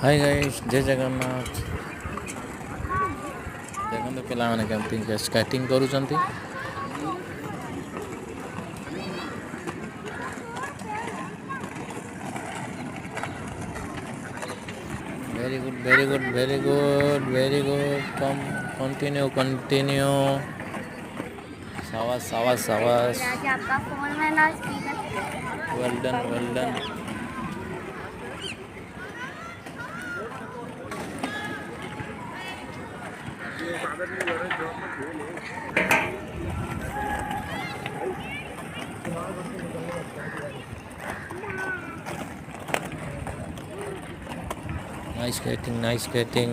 Hi guys जय जगन्नाथ। देखो पिलाने केमती स्केटिंग करूँगी। Very good very good very good very good come continue continue. सावास सावास सावास। आपका फोन में ना speaker. Well done well done. Nice skating nice skating.